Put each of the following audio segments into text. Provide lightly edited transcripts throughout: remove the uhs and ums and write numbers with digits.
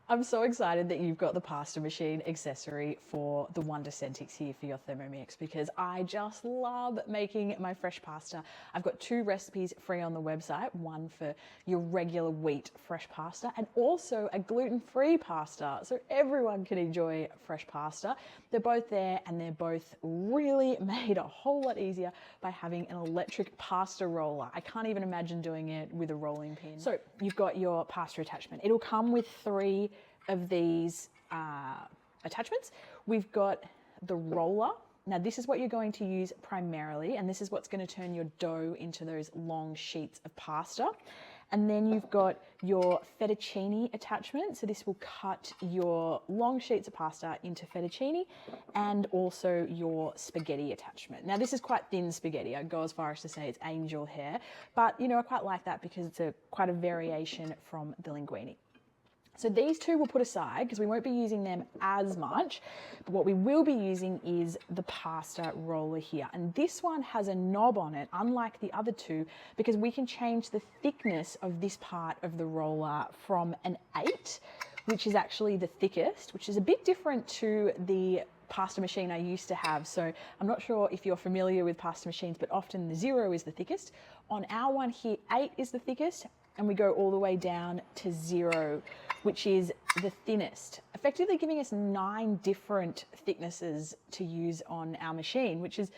I'm so excited that you've got the pasta machine accessory for the Wonder Centix here for your Thermomix, because I just love making my fresh pasta. I've got 2 recipes free on the website, one for your regular wheat fresh pasta and also a gluten-free pasta, so everyone can enjoy fresh pasta. They're both there and they're both really made a whole lot easier by having an electric pasta roller. I can't even imagine doing it with a rolling pin. So you've got your pasta attachment. It'll come with 3 of these attachments. We've got the roller. Now this is what you're going to use primarily, and this is what's going to turn your dough into those long sheets of pasta. And then you've got your fettuccine attachment. So this will cut your long sheets of pasta into fettuccine, and also your spaghetti attachment. Now this is quite thin spaghetti. I'd go as far as to say it's angel hair, but you know, I quite like that because it's quite a variation from the linguine. So these 2 we'll put aside because we won't be using them as much, but what we will be using is the pasta roller here. And this one has a knob on it, unlike the other 2, because we can change the thickness of this part of the roller from an 8, which is actually the thickest, which is a bit different to the pasta machine I used to have. So I'm not sure if you're familiar with pasta machines, but often the 0 is the thickest. On our one here, 8 is the thickest, and we go all the way down to 0, which is the thinnest, effectively giving us 9 different thicknesses to use on our machine, which is,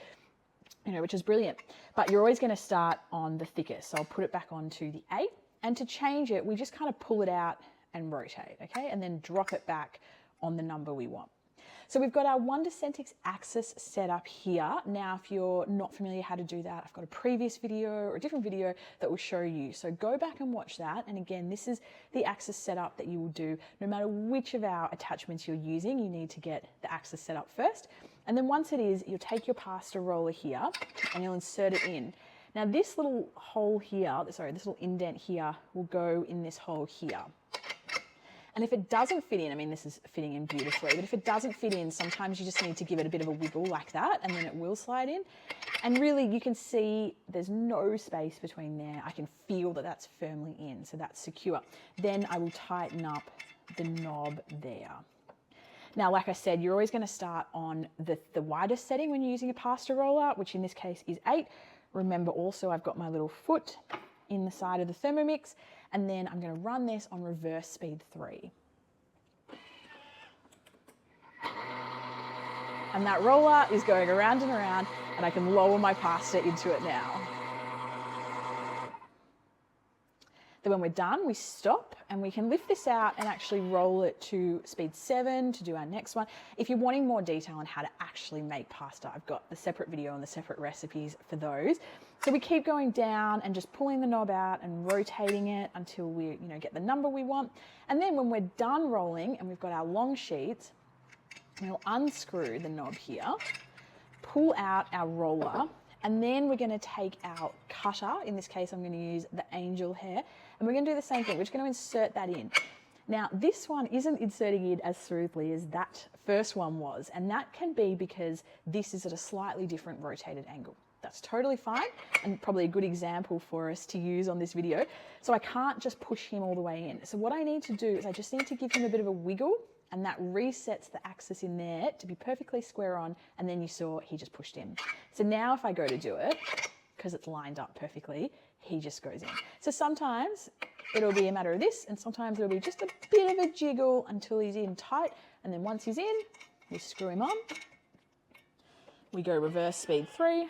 you know, which is brilliant. But you're always going to start on the thickest. So I'll put it back onto the 8, and to change it, we just kind of pull it out and rotate, okay? And then drop it back on the number we want. So we've got our Wonder Centix axis set up here. Now, if you're not familiar how to do that, I've got a previous video or a different video that will show you. So go back and watch that. And again, this is the axis setup that you will do. No matter which of our attachments you're using, you need to get the axis set up first. And then once it is, you'll take your pasta roller here and you'll insert it in. Now this little hole here, sorry, this little indent here will go in this hole here. And if it doesn't fit in, I mean, this is fitting in beautifully, but if it doesn't fit in, sometimes you just need to give it a bit of a wiggle like that, and then it will slide in. And really, you can see there's no space between there. I can feel that that's firmly in, so that's secure. Then I will tighten up the knob there. Now, like I said, you're always going to start on the widest setting when you're using a pasta roller, which in this case is 8. Remember also, I've got my little foot in the side of the Thermomix, and then I'm going to run this on reverse speed 3. And that roller is going around and around, and I can lower my pasta into it now. Then when we're done, we stop and we can lift this out and actually roll it to speed 7 to do our next one. If you're wanting more detail on how to actually make pasta, I've got the separate video and the separate recipes for those. So we keep going down and just pulling the knob out and rotating it until we, you know, get the number we want. And then when we're done rolling and we've got our long sheets, we'll unscrew the knob here, pull out our roller, and then we're going to take our cutter. In this case, I'm going to use the angel hair, and we're going to do the same thing. We're just going to insert that in. Now, this one isn't inserting in as smoothly as that first one was, and that can be because this is at a slightly different rotated angle. That's totally fine, and probably a good example for us to use on this video. So I can't just push him all the way in. So what I need to do is I just need to give him a bit of a wiggle, and that resets the axis in there to be perfectly square on, and then you saw he just pushed in. So now if I go to do it, because it's lined up perfectly, he just goes in. So sometimes it'll be a matter of this, and sometimes it'll be just a bit of a jiggle until he's in tight, and then once he's in, we screw him on. We go reverse speed 3,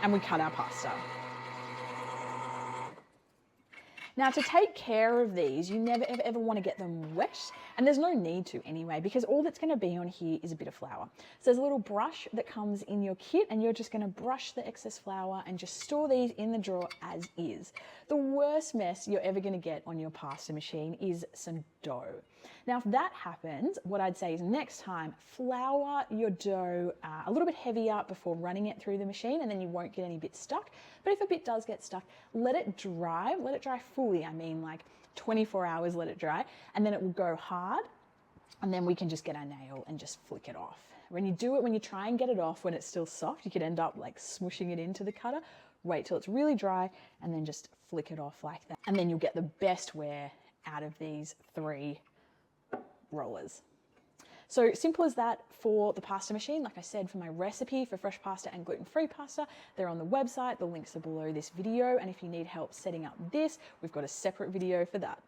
and we cut our pasta. Now, to take care of these, you never ever want to get them wet, and there's no need to anyway, because all that's going to be on here is a bit of flour. So there's a little brush that comes in your kit, and you're just going to brush the excess flour and just store these in the drawer as is. The worst mess you're ever going to get on your pasta machine is some dough. Now, if that happens, what I'd say is next time, flour your dough a little bit heavier before running it through the machine, and then you won't get any bits stuck. But if a bit does get stuck, let it dry fully. I mean, like 24 hours, let it dry, and then it will go hard, and then we can just get our nail and just flick it off. When you try and get it off when it's still soft, you could end up like smushing it into the cutter. Wait till it's really dry and then just flick it off like that. And then you'll get the best wear out of these 3 rollers. So simple as that for the pasta machine. Like I said, for my recipe for fresh pasta and gluten-free pasta, they're on the website. The links are below this video. And if you need help setting up this, we've got a separate video for that.